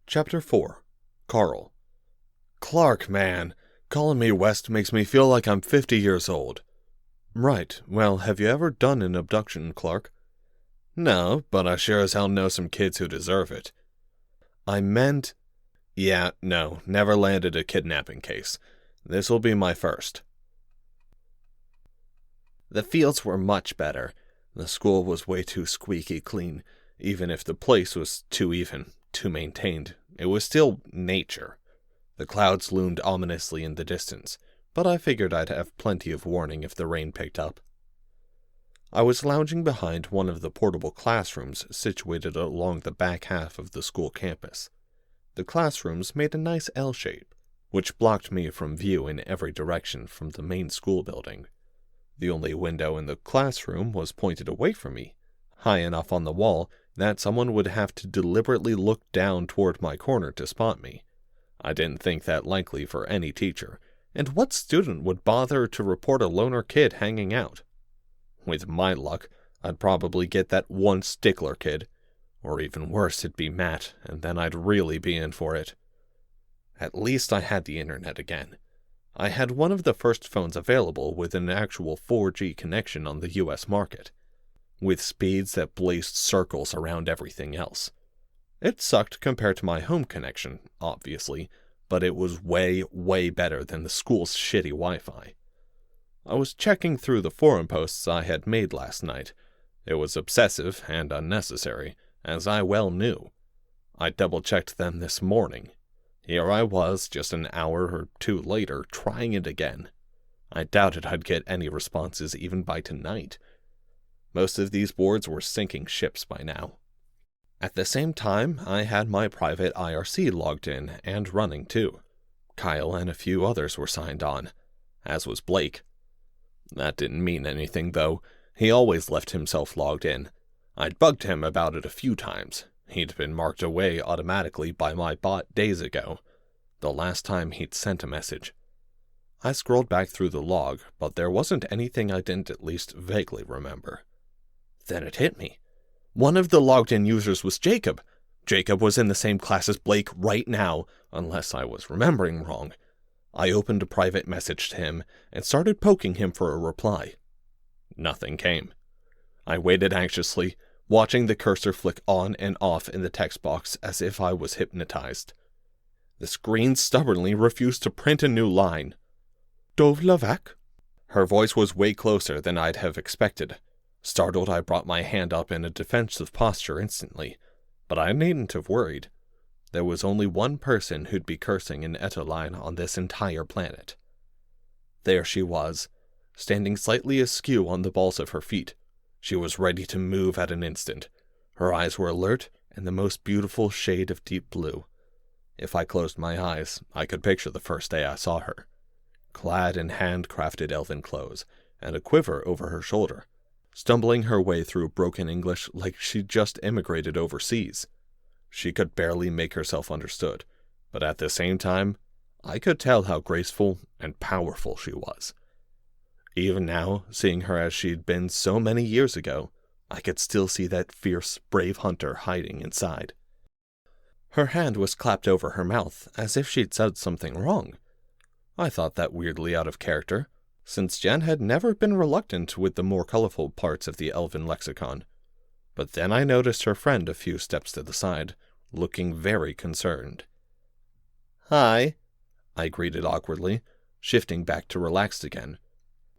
Chapter 4. Carl. Clark, man. Calling me West makes me feel like I'm 50 years old. Right. Well, have you ever done an abduction, Clark? No, but I sure as hell know some kids who deserve it. I meant... Yeah, no, never landed a kidnapping case. This will be my first. The fields were much better. The school was way too squeaky clean. Even if the place was too even, too maintained, it was still nature. The clouds loomed ominously in the distance, but I figured I'd have plenty of warning if the rain picked up. I was lounging behind one of the portable classrooms situated along the back half of the school campus. The classrooms made a nice L shape, which blocked me from view in every direction from the main school building. The only window in the classroom was pointed away from me, high enough on the wall that someone would have to deliberately look down toward my corner to spot me. I didn't think that likely for any teacher, and what student would bother to report a loner kid hanging out? With my luck, I'd probably get that one stickler kid, or even worse, it'd be Matt, and then I'd really be in for it. At least I had the internet again. I had one of the first phones available with an actual 4G connection on the US market, with speeds that blazed circles around everything else. It sucked compared to my home connection, obviously, but it was way, way better than the school's shitty Wi-Fi. I was checking through the forum posts I had made last night. It was obsessive and unnecessary, as I well knew. I double-checked them this morning. Here I was, just an hour or two later, trying it again. I doubted I'd get any responses even by tonight. Most of these boards were sinking ships by now. At the same time, I had my private IRC logged in and running too. Kyle and a few others were signed on, as was Blake. That didn't mean anything, though. He always left himself logged in. I'd bugged him about it a few times. He'd been marked away automatically by my bot days ago, the last time he'd sent a message. I scrolled back through the log, but there wasn't anything I didn't at least vaguely remember. Then it hit me. One of the logged-in users was Jacob. Jacob was in the same class as Blake right now, unless I was remembering wrong. I opened a private message to him and started poking him for a reply. Nothing came. I waited anxiously, watching the cursor flick on and off in the text box as if I was hypnotized. The screen stubbornly refused to print a new line. Dovlavak? Her voice was way closer than I'd have expected. Startled, I brought my hand up in a defensive posture instantly, but I needn't have worried. There was only one person who'd be cursing in Epilogue on this entire planet. There she was, standing slightly askew on the balls of her feet. She was ready to move at an instant. Her eyes were alert and the most beautiful shade of deep blue. If I closed my eyes, I could picture the first day I saw her, clad in handcrafted elven clothes and a quiver over her shoulder, stumbling her way through broken English like she'd just immigrated overseas. She could barely make herself understood, but at the same time, I could tell how graceful and powerful she was. Even now, seeing her as she'd been so many years ago, I could still see that fierce, brave hunter hiding inside. Her hand was clapped over her mouth, as if she'd said something wrong. I thought that weirdly out of character, since Jen had never been reluctant with the more colorful parts of the elven lexicon. But then I noticed her friend a few steps to the side, looking very concerned. "Hi," I greeted awkwardly, shifting back to relaxed again.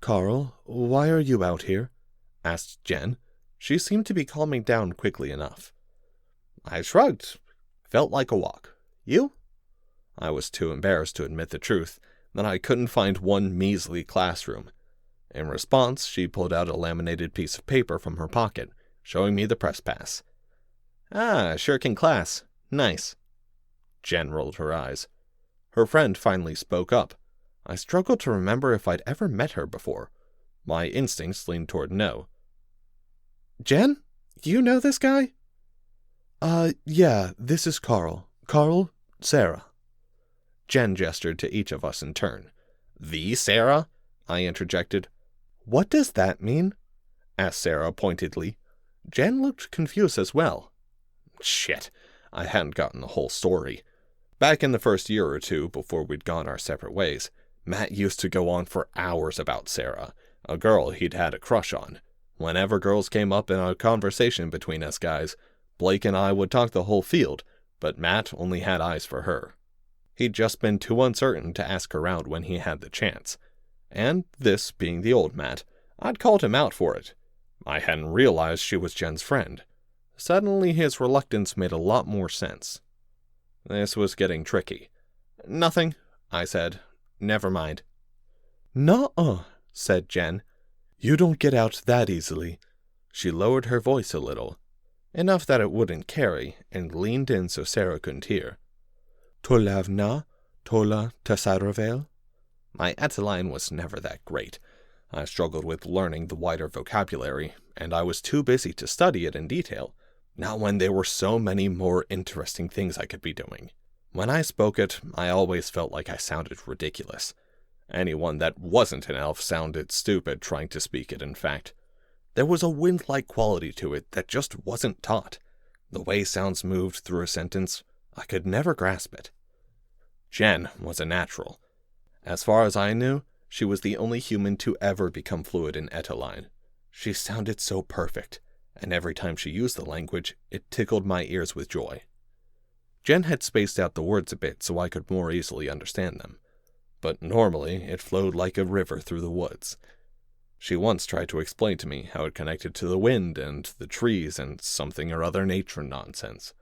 "Carl, why are you out here?" asked Jen. She seemed to be calming down quickly enough. I shrugged. Felt like a walk. You? I was too embarrassed to admit the truth, that I couldn't find one measly classroom. In response, she pulled out a laminated piece of paper from her pocket, showing me the press pass. "Ah, shirking class. Nice." Jen rolled her eyes. Her friend finally spoke up. I struggled to remember if I'd ever met her before. My instincts leaned toward no. "Jen? You know this guy?" Yeah, this is Carl. Carl, Sarah." Jen gestured to each of us in turn. "The Sarah?" I interjected. "What does that mean?" asked Sarah pointedly. Jen looked confused as well. "Shit. I hadn't gotten the whole story. Back in the first year or two before we'd gone our separate ways, Matt used to go on for hours about Sarah, a girl he'd had a crush on. Whenever girls came up in a conversation between us guys, Blake and I would talk the whole field, but Matt only had eyes for her. He'd just been too uncertain to ask her out when he had the chance. And this being the old Matt, I'd called him out for it. I hadn't realized she was Jen's friend. Suddenly his reluctance made a lot more sense. This was getting tricky. "Nothing," I said. "Never mind." "Nuh-uh," said Jen. "You don't get out that easily." She lowered her voice a little, enough that it wouldn't carry, and leaned in so Sarah couldn't hear. "Tolavna, tola tasaravel." My Eteline was never that great. I struggled with learning the wider vocabulary, and I was too busy to study it in detail, not when there were so many more interesting things I could be doing. When I spoke it, I always felt like I sounded ridiculous. Anyone that wasn't an elf sounded stupid trying to speak it, in fact. There was a wind-like quality to it that just wasn't taught. The way sounds moved through a sentence, I could never grasp it. Jen was a natural. As far as I knew, she was the only human to ever become fluent in Eteline. She sounded so perfect, and every time she used the language, it tickled my ears with joy. Jen had spaced out the words a bit so I could more easily understand them, but normally it flowed like a river through the woods. She once tried to explain to me how it connected to the wind and the trees and something or other nature nonsense.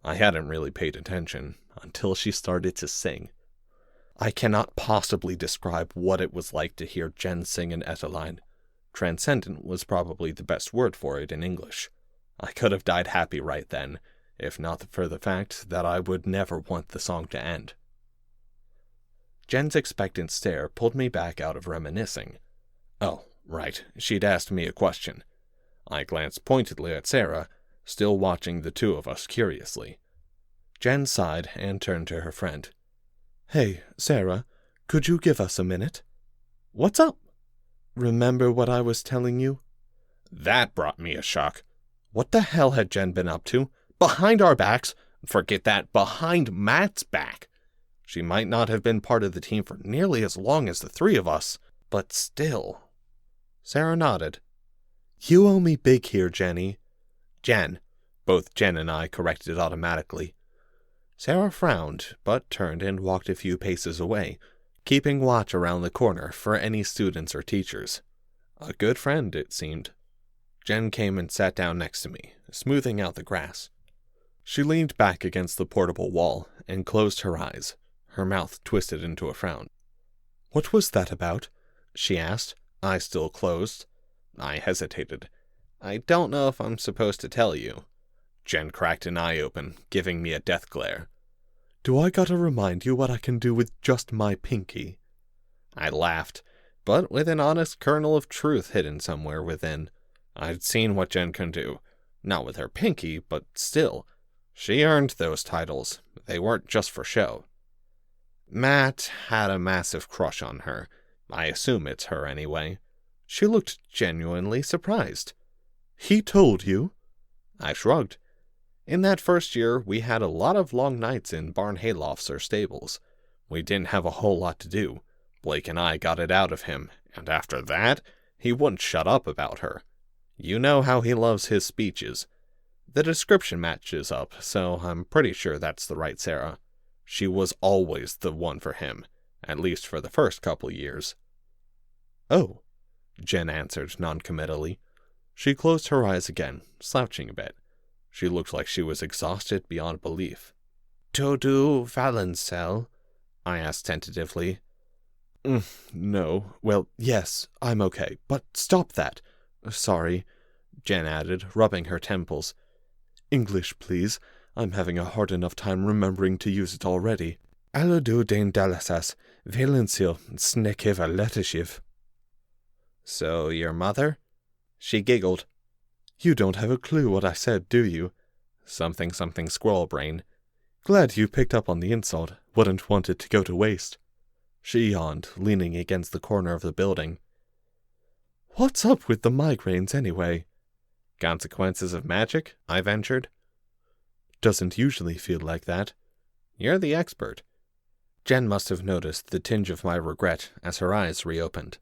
I hadn't really paid attention until she started to sing. I cannot possibly describe what it was like to hear Jen sing in Eteline. Transcendent was probably the best word for it in English. I could have died happy right then, if not for the fact that I would never want the song to end. Jen's expectant stare pulled me back out of reminiscing. Oh, right, she'd asked me a question. I glanced pointedly at Sarah, still watching the two of us curiously. Jen sighed and turned to her friend. "Hey, Sarah, could you give us a minute?" "What's up?" "Remember what I was telling you?" That brought me a shock. What the hell had Jen been up to? Behind our backs? Forget that, behind Matt's back. She might not have been part of the team for nearly as long as the three of us, but still. Sarah nodded. "You owe me big here, Jenny." "Jen." Both Jen and I corrected automatically. Sarah frowned, but turned and walked a few paces away, keeping watch around the corner for any students or teachers. A good friend, it seemed. Jen came and sat down next to me, smoothing out the grass. She leaned back against the portable wall and closed her eyes, her mouth twisted into a frown. "What was that about?" she asked, eyes still closed. I hesitated. "I don't know if I'm supposed to tell you." Jen cracked an eye open, giving me a death glare. "Do I gotta remind you what I can do with just my pinky?" I laughed, but with an honest kernel of truth hidden somewhere within. I'd seen what Jen can do. Not with her pinky, but still. She earned those titles. They weren't just for show. Matt had a massive crush on her. I assume it's her anyway. She looked genuinely surprised. "He told you?" I shrugged. In that first year, we had a lot of long nights in barn haylofts or stables. We didn't have a whole lot to do. Blake and I got it out of him, and after that, he wouldn't shut up about her. You know how he loves his speeches. The description matches up, so I'm pretty sure that's the right Sarah. She was always the one for him, at least for the first couple years. "Oh," Jen answered noncommittally. She closed her eyes again, slouching a bit. She looked like she was exhausted beyond belief. "To do Valencel?" I asked tentatively. No. Well, yes, I'm okay, but stop that. Sorry," Jen added, rubbing her temples. "English, please. I'm having a hard enough time remembering to use it already. Aladu dain dalasas, Valencel, snekeva letashiv." "So, your mother?" She giggled. "You don't have a clue what I said, do you?" Something squirrel brain. "Glad you picked up on the insult. Wouldn't want it to go to waste." She yawned, leaning against the corner of the building. "What's up with the migraines, anyway?" "Consequences of magic?" I ventured. Doesn't usually feel like that. You're the expert. Jen must have noticed the tinge of my regret as her eyes reopened.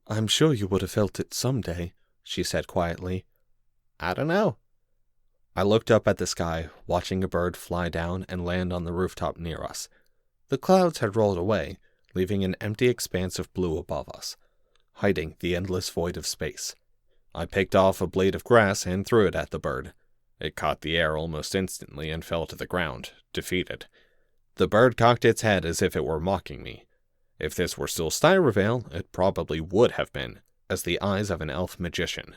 I'm sure you would have felt it someday, she said quietly. I don't know. I looked up at the sky, watching a bird fly down and land on the rooftop near us. The clouds had rolled away, leaving an empty expanse of blue above us, hiding the endless void of space. I picked off a blade of grass and threw it at the bird. It caught the air almost instantly and fell to the ground, defeated. The bird cocked its head as if it were mocking me. If this were still Styrovale, it probably would have been, as the eyes of an elf magician.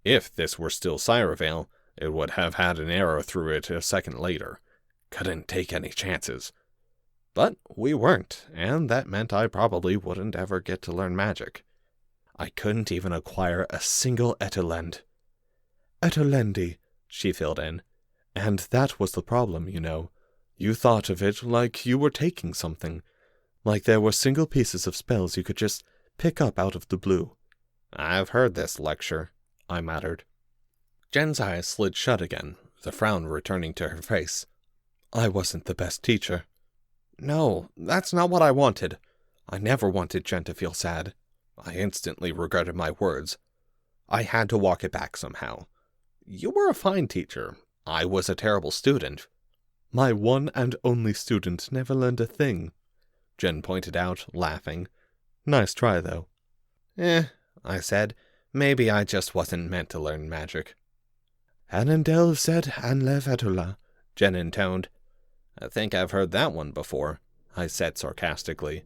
If this were still Styrovale, it would have had an arrow through it a second later. Couldn't take any chances. But we weren't, and that meant I probably wouldn't ever get to learn magic. I couldn't even acquire a single Etolend. Etolendi, she filled in. And that was the problem, you know. You thought of it like you were taking something. Like there were single pieces of spells you could just pick up out of the blue. I've heard this lecture, I muttered. Jen's eyes slid shut again, the frown returning to her face. I wasn't the best teacher. No, that's not what I wanted. I never wanted Jen to feel sad. I instantly regretted my words. I had to walk it back somehow. You were a fine teacher. I was a terrible student. My one and only student never learned a thing, Jen pointed out, laughing. Nice try, though. I said. Maybe I just wasn't meant to learn magic. Anandel said Anlev Etola, Jen intoned. I think I've heard that one before, I said sarcastically.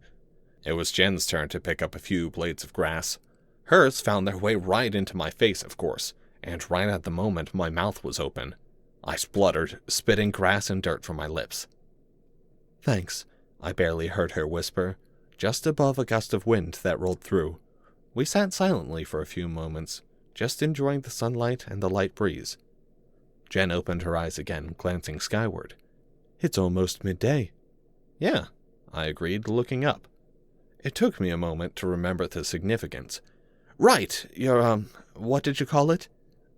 It was Jen's turn to pick up a few blades of grass. Hers found their way right into my face, of course, and right at the moment my mouth was open. I spluttered, spitting grass and dirt from my lips. Thanks, I barely heard her whisper, just above a gust of wind that rolled through. We sat silently for a few moments, just enjoying the sunlight and the light breeze. Jen opened her eyes again, glancing skyward. It's almost midday. Yeah, I agreed, looking up. It took me a moment to remember the significance. Right, your, what did you call it?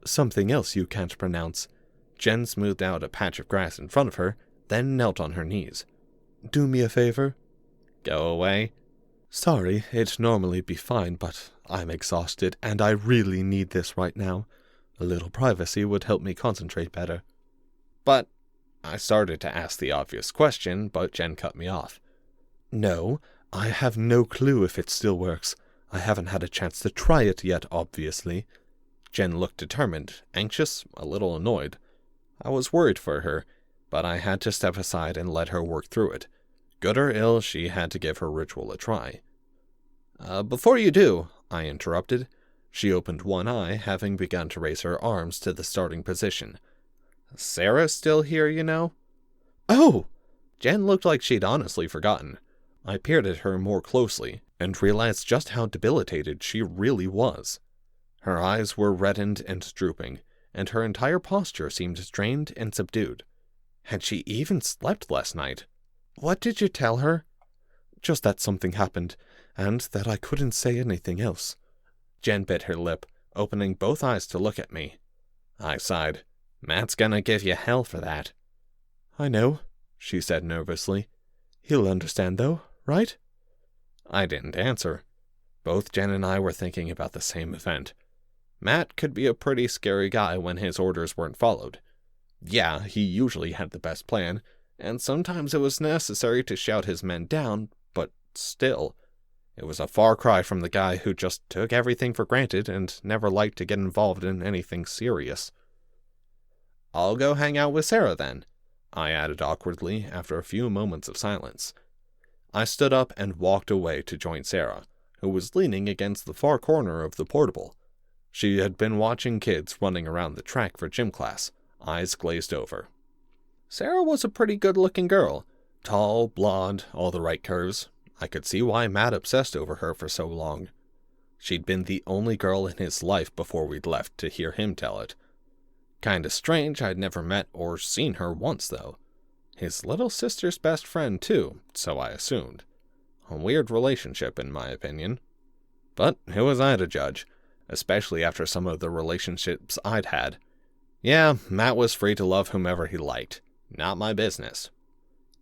Something else you can't pronounce. Jen smoothed out a patch of grass in front of her, then knelt on her knees. Do me a favor? Go away. Sorry, it'd normally be fine, but I'm exhausted, and I really need this right now. A little privacy would help me concentrate better. But I started to ask the obvious question, but Jen cut me off. No, I have no clue if it still works. I haven't had a chance to try it yet, obviously. Jen looked determined, anxious, a little annoyed. I was worried for her, but I had to step aside and let her work through it. Good or ill, she had to give her ritual a try. Before you do, I interrupted. She opened one eye, having begun to raise her arms to the starting position. Sarah's still here, you know? Oh! Jen looked like she'd honestly forgotten. I peered at her more closely, and realized just how debilitated she really was. Her eyes were reddened and drooping, and her entire posture seemed strained and subdued. Had she even slept last night? What did you tell her? Just that something happened, and that I couldn't say anything else. Jen bit her lip, opening both eyes to look at me. I sighed. Matt's gonna give you hell for that. I know, she said nervously. He'll understand, though, right? I didn't answer. Both Jen and I were thinking about the same event. Matt could be a pretty scary guy when his orders weren't followed. Yeah, he usually had the best plan, and sometimes it was necessary to shout his men down, but still, it was a far cry from the guy who just took everything for granted and never liked to get involved in anything serious. I'll go hang out with Sarah then, I added awkwardly after a few moments of silence. I stood up and walked away to join Sarah, who was leaning against the far corner of the portable. She had been watching kids running around the track for gym class, eyes glazed over. Sarah was a pretty good-looking girl. Tall, blonde, all the right curves. I could see why Matt obsessed over her for so long. She'd been the only girl in his life before we'd left, to hear him tell it. Kinda strange I'd never met or seen her once, though. His little sister's best friend, too, so I assumed. A weird relationship, in my opinion. But who was I to judge, especially after some of the relationships I'd had? Yeah, Matt was free to love whomever he liked. Not my business.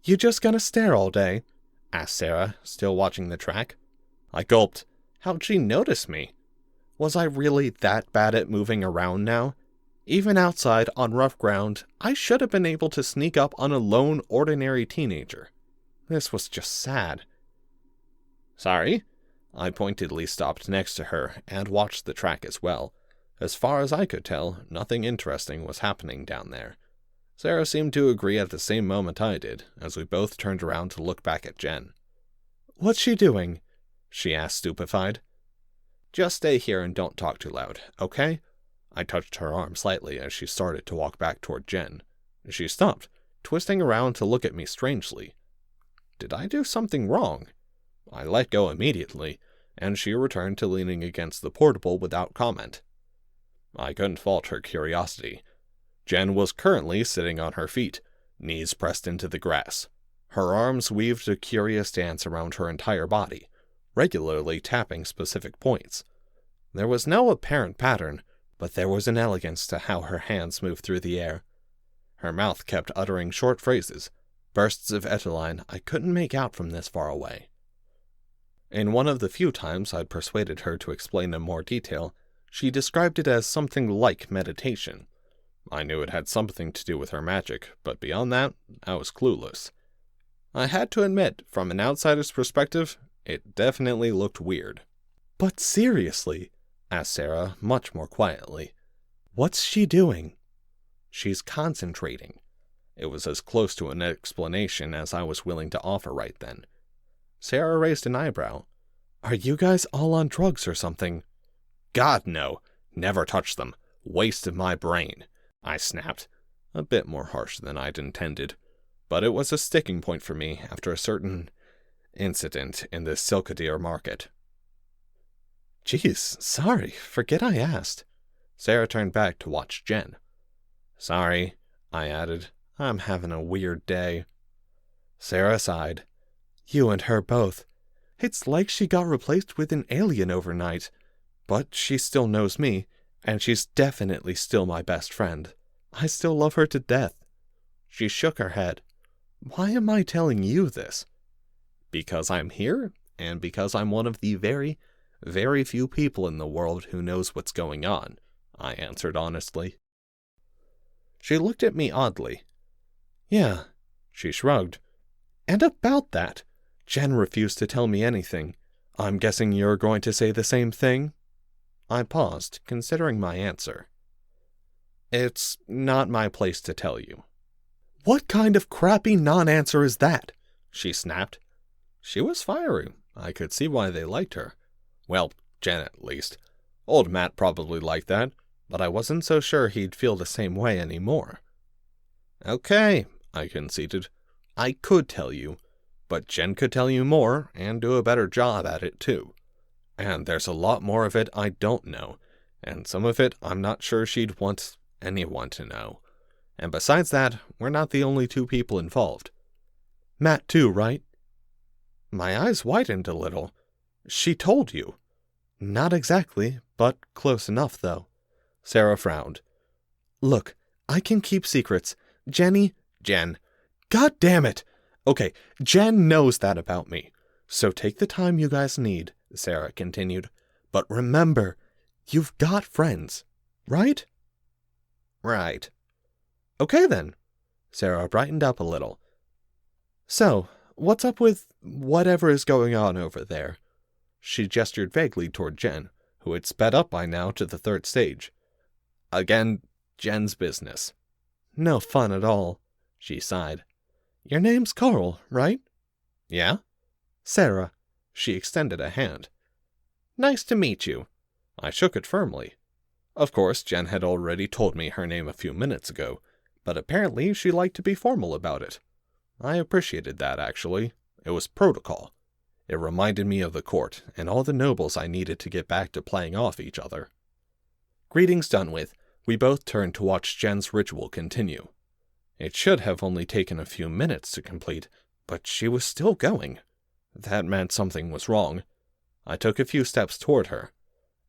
You just gonna stare all day? Asked Sarah, still watching the track. I gulped. How'd she notice me? Was I really that bad at moving around now? Even outside, on rough ground, I should have been able to sneak up on a lone, ordinary teenager. This was just sad. Sorry? I pointedly stopped next to her and watched the track as well. As far as I could tell, nothing interesting was happening down there. Sarah seemed to agree at the same moment I did, as we both turned around to look back at Jen. What's she doing? She asked, stupefied. Just stay here and don't talk too loud, okay? I touched her arm slightly as she started to walk back toward Jen. She stopped, twisting around to look at me strangely. Did I do something wrong? I let go immediately, and she returned to leaning against the portable without comment. I couldn't fault her curiosity. Jen was currently sitting on her feet, knees pressed into the grass. Her arms weaved a curious dance around her entire body, regularly tapping specific points. There was no apparent pattern, but there was an elegance to how her hands moved through the air. Her mouth kept uttering short phrases, bursts of Eteline I couldn't make out from this far away. In one of the few times I'd persuaded her to explain in more detail, she described it as something like meditation. I knew it had something to do with her magic, but beyond that, I was clueless. I had to admit, from an outsider's perspective, it definitely looked weird. But seriously, asked Sarah much more quietly, what's she doing? She's concentrating. It was as close to an explanation as I was willing to offer right then. Sarah raised an eyebrow. Are you guys all on drugs or something? God, no. Never touch them. Waste of my brain, I snapped, a bit more harsh than I'd intended. But it was a sticking point for me after a certain incident in the Silkadir market. Geez, sorry, forget I asked. Sarah turned back to watch Jen. Sorry, I added. I'm having a weird day. Sarah sighed. You and her both. It's like she got replaced with an alien overnight. But she still knows me, and she's definitely still my best friend. I still love her to death. She shook her head. Why am I telling you this? Because I'm here, and because I'm one of the very, very few people in the world who knows what's going on, I answered honestly. She looked at me oddly. Yeah, she shrugged. And about that, Jen refused to tell me anything. I'm guessing you're going to say the same thing? I paused, considering my answer. It's not my place to tell you. What kind of crappy non-answer is that? She snapped. She was fiery. I could see why they liked her. Well, Jen at least. Old Matt probably liked that, but I wasn't so sure he'd feel the same way anymore. Okay, I conceded. I could tell you, but Jen could tell you more and do a better job at it too. And there's a lot more of it I don't know, and some of it I'm not sure she'd want anyone to know. And besides that, we're not the only two people involved. Matt too, right? My eyes widened a little. She told you. Not exactly, but close enough, though. Sarah frowned. Look, I can keep secrets. Jen. God damn it! Okay, Jen knows that about me. So take the time you guys need, Sarah continued. But remember, you've got friends, right? Right. Okay then. Sarah brightened up a little. So, what's up with whatever is going on over there? She gestured vaguely toward Jen, who had sped up by now to the third stage. Again, Jen's business. No fun at all, she sighed. Your name's Carl, right? Yeah? Sarah. She extended a hand. Nice to meet you. I shook it firmly. Of course, Jen had already told me her name a few minutes ago, but apparently she liked to be formal about it. I appreciated that, actually. It was protocol. It reminded me of the court and all the nobles I needed to get back to playing off each other. Greetings done with, we both turned to watch Jen's ritual continue. It should have only taken a few minutes to complete, but she was still going. That meant something was wrong. I took a few steps toward her.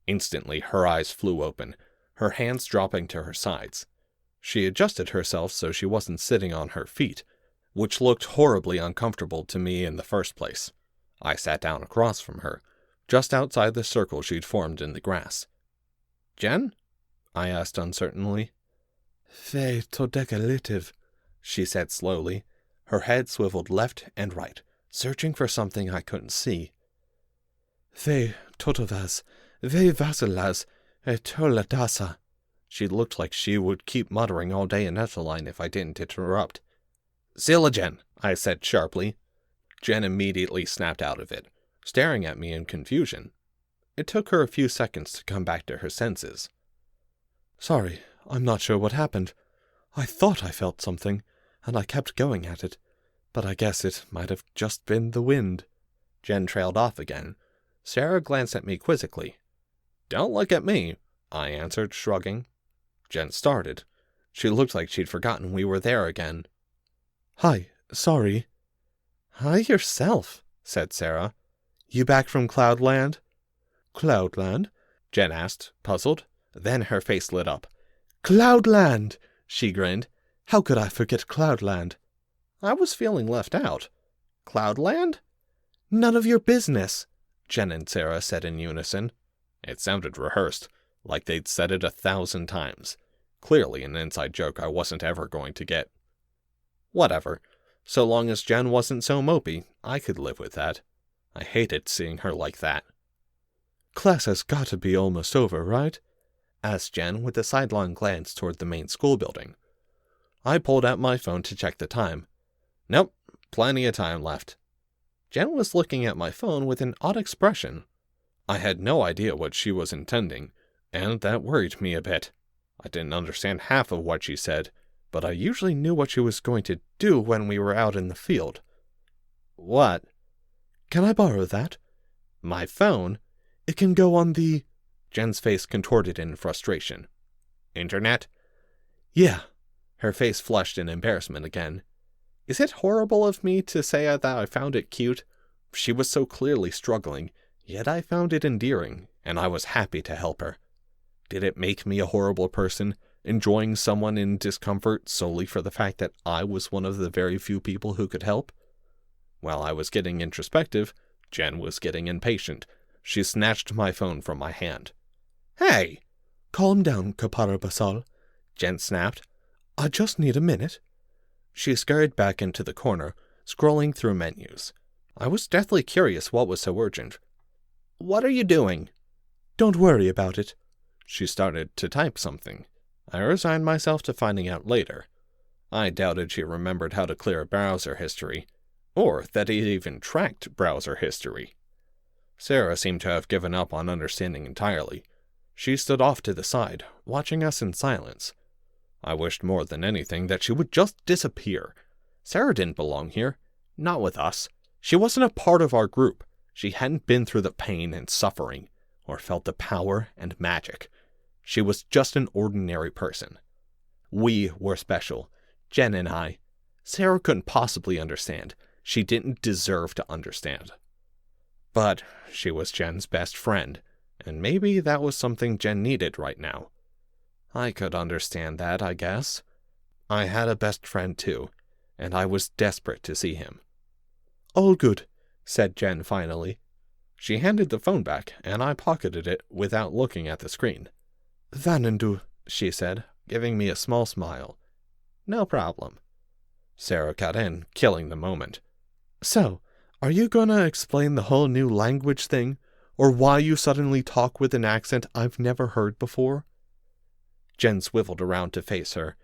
Instantly, her eyes flew open, her hands dropping to her sides. She adjusted herself so she wasn't sitting on her feet, which looked horribly uncomfortable to me in the first place. I sat down across from her, just outside the circle she'd formed in the grass. "Jen?" I asked uncertainly. "Fe todegalitiv," she said slowly, her head swiveled left and right, searching for something I couldn't see. "Fe totovas, ve vasilas, toladasa." She looked like she would keep muttering all day in Eteline if I didn't interrupt. "Scylla, Jen," I said sharply. Jen immediately snapped out of it, staring at me in confusion. It took her a few seconds to come back to her senses. "Sorry, I'm not sure what happened. I thought I felt something, and I kept going at it, but I guess it might have just been the wind." Jen trailed off again. Sarah glanced at me quizzically. "Don't look at me," I answered, shrugging. Jen started. She looked like she'd forgotten we were there again. "Hi, sorry." "Hi yourself," said Sarah. "You back from Cloudland?" "Cloudland?" Jen asked, puzzled. Then her face lit up. "Cloudland!" she grinned. "How could I forget Cloudland?" I was feeling left out. "Cloudland?" "None of your business," Jen and Sarah said in unison. It sounded rehearsed, like they'd said it 1,000 times. Clearly an inside joke I wasn't ever going to get. Whatever. So long as Jen wasn't so mopey, I could live with that. I hated seeing her like that. "Class has got to be almost over, right?" asked Jen with a sidelong glance toward the main school building. I pulled out my phone to check the time. Nope, plenty of time left. Jen was looking at my phone with an odd expression. I had no idea what she was intending, and that worried me a bit. I didn't understand half of what she said, but I usually knew what she was going to do when we were out in the field. "What?" "Can I borrow that?" "My phone?" "It can go on the—" Jen's face contorted in frustration. "Internet?" "Yeah." Her face flushed in embarrassment again. Is it horrible of me to say that I found it cute? She was so clearly struggling, yet I found it endearing, and I was happy to help her. Did it make me a horrible person, enjoying someone in discomfort solely for the fact that I was one of the very few people who could help? While I was getting introspective, Jen was getting impatient. She snatched my phone from my hand. "Hey!" "Calm down, Kapara Basal," Jen snapped. "I just need a minute." She scurried back into the corner, scrolling through menus. I was deathly curious what was so urgent. "What are you doing?" "Don't worry about it." She started to type something. I resigned myself to finding out later. I doubted she remembered how to clear browser history, or that it even tracked browser history. Sarah seemed to have given up on understanding entirely. She stood off to the side, watching us in silence. I wished more than anything that she would just disappear. Sarah didn't belong here. Not with us. She wasn't a part of our group. She hadn't been through the pain and suffering, or felt the power and magic. She was just an ordinary person. We were special. Jen and I. Sarah couldn't possibly understand. She didn't deserve to understand. But she was Jen's best friend, and maybe that was something Jen needed right now. I could understand that, I guess. I had a best friend too, and I was desperate to see him. "All good," said Jen finally. She handed the phone back, and I pocketed it without looking at the screen. "Vanendu," she said, giving me a small smile. "No problem." Sarah cut in, killing the moment. "So, are you gonna explain the whole new language thing, or why you suddenly talk with an accent I've never heard before?" Jen swiveled around to face her.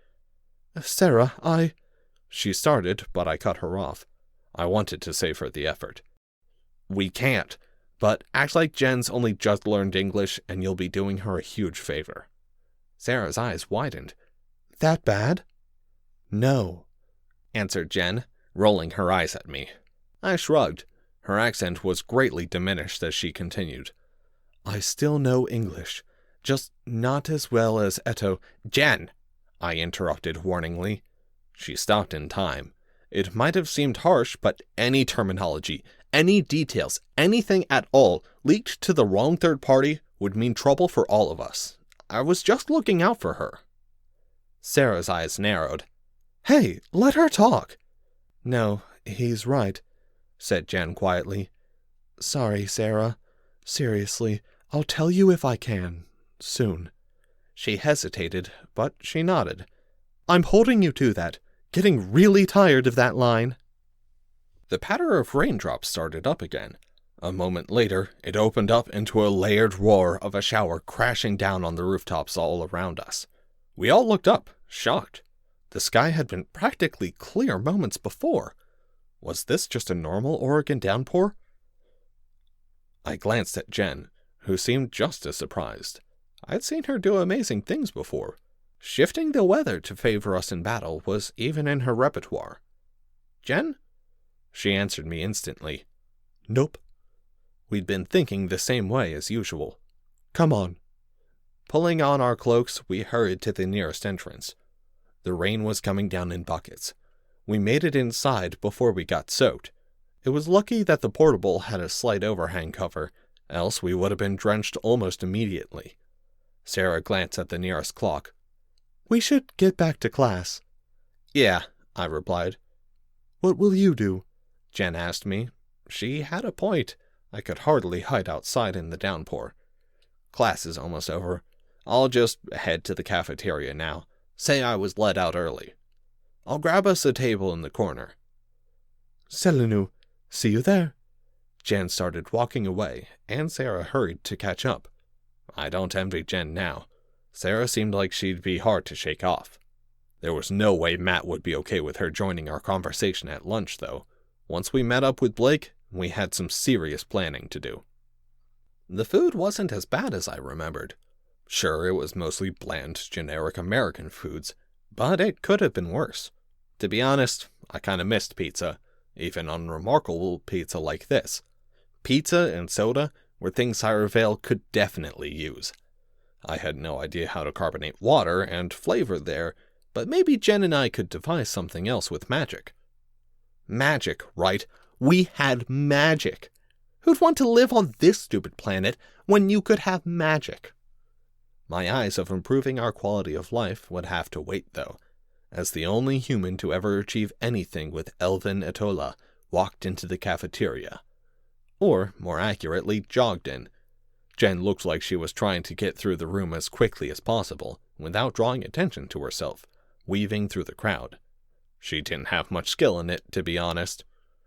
"Sarah, She started, but I cut her off. I wanted to save her the effort. "We can't, but act like Jen's only just learned English and you'll be doing her a huge favor." Sarah's eyes widened. "That bad?" "No," answered Jen, rolling her eyes at me. I shrugged. Her accent was greatly diminished as she continued. "I still know English, just not as well as Eto—" "Jen!" I interrupted warningly. She stopped in time. It might have seemed harsh, but any terminology, any details, anything at all leaked to the wrong third party would mean trouble for all of us. I was just looking out for her. Sarah's eyes narrowed. Hey, let her talk! No, he's right, said Jen quietly. Sorry, Sarah. Seriously, I'll tell you if I can. Soon. She hesitated, but she nodded. I'm holding you to that. Getting really tired of that line. The patter of raindrops started up again. A moment later, it opened up into a layered roar of a shower crashing down on the rooftops all around us. We all looked up, shocked. The sky had been practically clear moments before. Was this just a normal Oregon downpour? I glanced at Jen, who seemed just as surprised. I'd seen her do amazing things before. Shifting the weather to favor us in battle was even in her repertoire. Jen? She answered me instantly. Nope. We'd been thinking the same way as usual. Come on. Pulling on our cloaks, we hurried to the nearest entrance. The rain was coming down in buckets. We made it inside before we got soaked. It was lucky that the portable had a slight overhang cover, else we would have been drenched almost immediately. Sarah glanced at the nearest clock. We should get back to class. Yeah, I replied. What will you do? Jen asked me. She had a point. I could hardly hide outside in the downpour. Class is almost over. I'll just head to the cafeteria now. Say I was let out early. I'll grab us a table in the corner. Selenu, see you there. Jen started walking away, and Sarah hurried to catch up. I don't envy Jen now. Sarah seemed like she'd be hard to shake off. There was no way Matt would be okay with her joining our conversation at lunch, though. Once we met up with Blake, we had some serious planning to do. The food wasn't as bad as I remembered. Sure, it was mostly bland, generic American foods, but it could have been worse. To be honest, I kind of missed pizza, even unremarkable pizza like this. Pizza and soda were things Sire Vale could definitely use. I had no idea how to carbonate water and flavor there, but maybe Jen and I could devise something else with magic. Magic, right? We had magic. Who'd want to live on this stupid planet when you could have magic? My eyes of improving our quality of life would have to wait, though, as the only human to ever achieve anything with Elven Atola walked into the cafeteria. Or, more accurately, jogged in. Jen looked like she was trying to get through the room as quickly as possible, without drawing attention to herself, weaving through the crowd. She didn't have much skill in it, to be honest.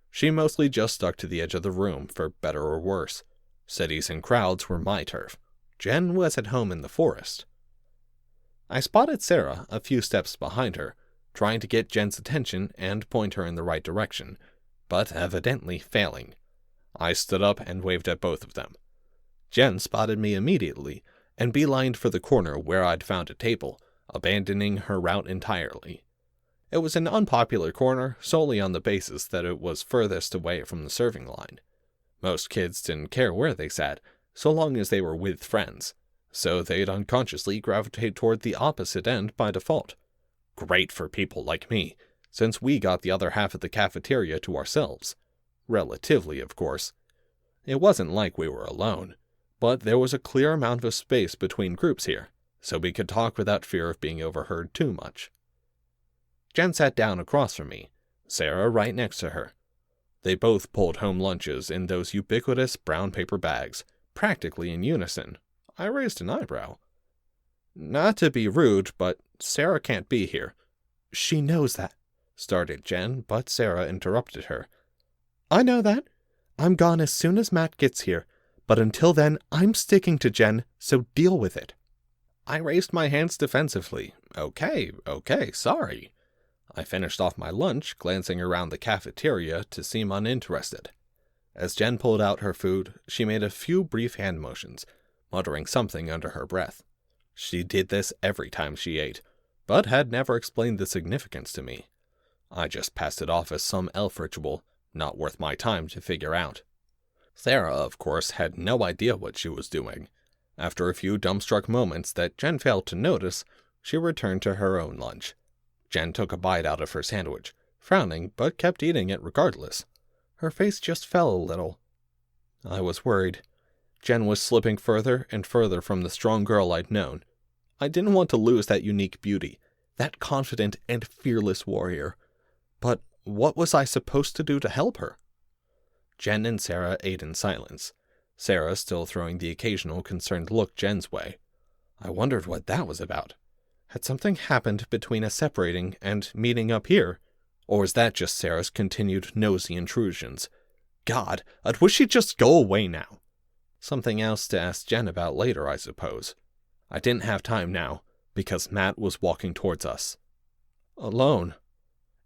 She mostly just stuck to the edge of the room, for better or worse. Cities and crowds were my turf. Jen was at home in the forest. I spotted Sarah a few steps behind her, trying to get Jen's attention and point her in the right direction, but evidently failing. I stood up and waved at both of them. Jen spotted me immediately and beelined for the corner where I'd found a table, abandoning her route entirely. It was an unpopular corner solely on the basis that it was furthest away from the serving line. Most kids didn't care where they sat, so long as they were with friends, so they'd unconsciously gravitate toward the opposite end by default. Great for people like me, since we got the other half of the cafeteria to ourselves. Relatively, of course. It wasn't like we were alone, but there was a clear amount of space between groups here, so we could talk without fear of being overheard too much. Jen sat down across from me, Sarah right next to her. They both pulled home lunches in those ubiquitous brown paper bags, practically in unison. I raised an eyebrow. Not to be rude, but Sarah can't be here. She knows that, started Jen, but Sarah interrupted her. I know that. I'm gone as soon as Matt gets here, but until then, I'm sticking to Jen, so deal with it. I raised my hands defensively. Okay, sorry. I finished off my lunch, glancing around the cafeteria to seem uninterested. As Jen pulled out her food, she made a few brief hand motions, muttering something under her breath. She did this every time she ate, but had never explained the significance to me. I just passed it off as some elf ritual, not worth my time to figure out. Sarah, of course, had no idea what she was doing. After a few dumbstruck moments that Jen failed to notice, she returned to her own lunch. Jen took a bite out of her sandwich, frowning, but kept eating it regardless. Her face just fell a little. I was worried. Jen was slipping further and further from the strong girl I'd known. I didn't want to lose that unique beauty, that confident and fearless warrior. But what was I supposed to do to help her? Jen and Sarah ate in silence, Sarah still throwing the occasional concerned look Jen's way. I wondered what that was about. Had something happened between us separating and meeting up here? Or was that just Sarah's continued nosy intrusions? God, I'd wish she'd just go away now. Something else to ask Jen about later, I suppose. I didn't have time now, because Matt was walking towards us. Alone.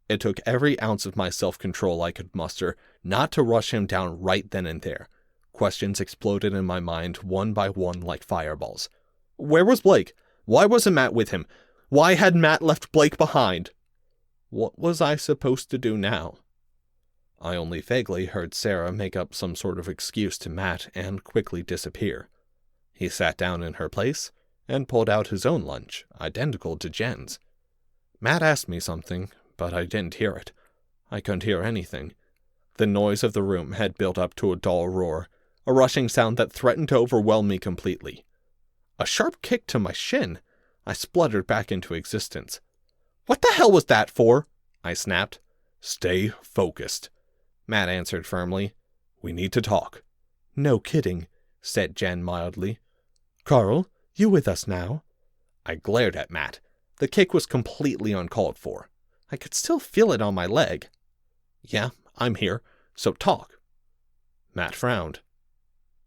It took every ounce of my self-control I could muster not to rush him down right then and there. Questions exploded in my mind one by one like fireballs. Where was Blake? Why wasn't Matt with him? Why had Matt left Blake behind? What was I supposed to do now? I only vaguely heard Sarah make up some sort of excuse to Matt and quickly disappear. He sat down in her place and pulled out his own lunch, identical to Jen's. Matt asked me something, but I didn't hear it. I couldn't hear anything. The noise of the room had built up to a dull roar, a rushing sound that threatened to overwhelm me completely. A sharp kick to my shin. I spluttered back into existence. What the hell was that for? I snapped. Stay focused, Matt answered firmly. We need to talk. No kidding, said Jen mildly. Carl, you with us now? I glared at Matt. The kick was completely uncalled for. I could still feel it on my leg. Yeah, I'm here, so talk. Matt frowned.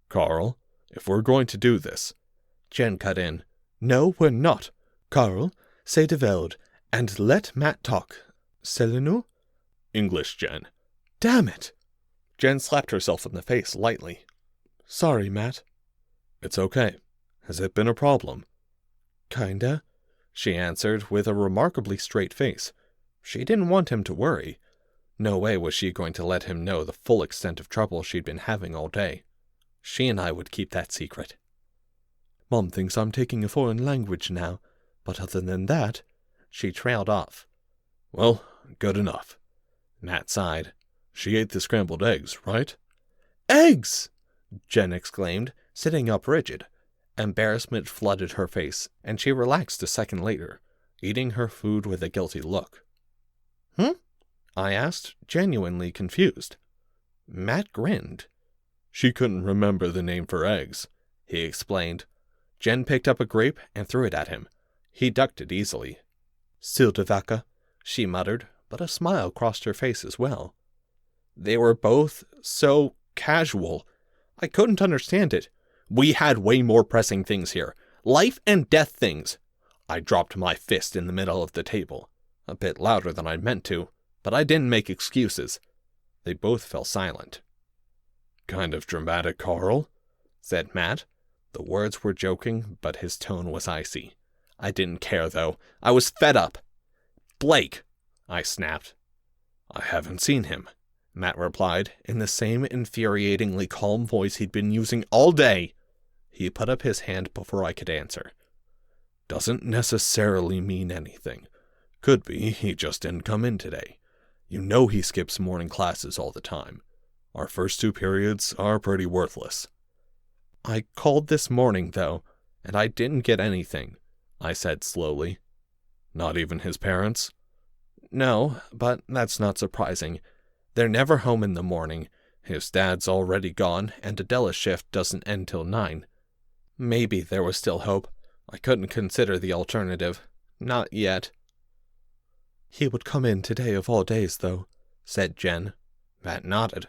Carl, if we're going to do this. Jen cut in. No, we're not. Carl, say de veld, and let Matt talk. Selinu? English, Jen. Damn it! Jen slapped herself in the face lightly. Sorry, Matt. It's okay. Has it been a problem? Kinda, she answered with a remarkably straight face. She didn't want him to worry. No way was she going to let him know the full extent of trouble she'd been having all day. She and I would keep that secret. Mom thinks I'm taking a foreign language now, but other than that, she trailed off. Well, good enough. Matt sighed. She ate the scrambled eggs, right? Eggs! Jen exclaimed, sitting up rigid. Embarrassment flooded her face, and she relaxed a second later, eating her food with a guilty look. I asked, genuinely confused. Matt grinned. She couldn't remember the name for eggs, he explained. Jen picked up a grape and threw it at him. He ducked it easily. Sildavaka, she muttered, but a smile crossed her face as well. They were both so casual. I couldn't understand it. We had way more pressing things here. Life and death things. I dropped my fist in the middle of the table. A bit louder than I meant to, but I didn't make excuses. They both fell silent. Kind of dramatic, Carl, said Matt. The words were joking, but his tone was icy. I didn't care, though. I was fed up. Blake, I snapped. I haven't seen him, Matt replied, in the same infuriatingly calm voice he'd been using all day. He put up his hand before I could answer. Doesn't necessarily mean anything. Could be he just didn't come in today. You know he skips morning classes all the time. Our first 2 periods are pretty worthless. I called this morning, though, and I didn't get anything, I said slowly. Not even his parents? No, but that's not surprising. They're never home in the morning. His dad's already gone, and Adela's shift doesn't end till 9. Maybe there was still hope. I couldn't consider the alternative. Not yet. He would come in today of all days, though, said Jen. Matt nodded.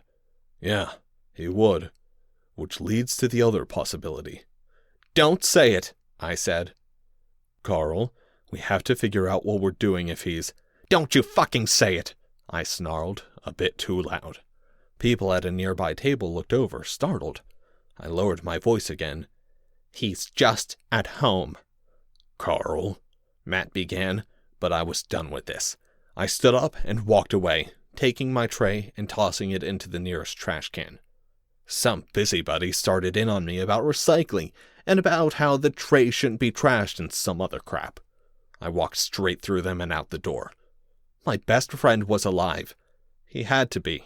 Yeah, he would. Which leads to the other possibility. Don't say it, I said. Carl, we have to figure out what we're doing if he's... Don't you fucking say it, I snarled, a bit too loud. People at a nearby table looked over, startled. I lowered my voice again. He's just at home. Carl, Matt began, but I was done with this. I stood up and walked away, taking my tray and tossing it into the nearest trash can. Some busybody started in on me about recycling and about how the tray shouldn't be trashed and some other crap. I walked straight through them and out the door. My best friend was alive. He had to be.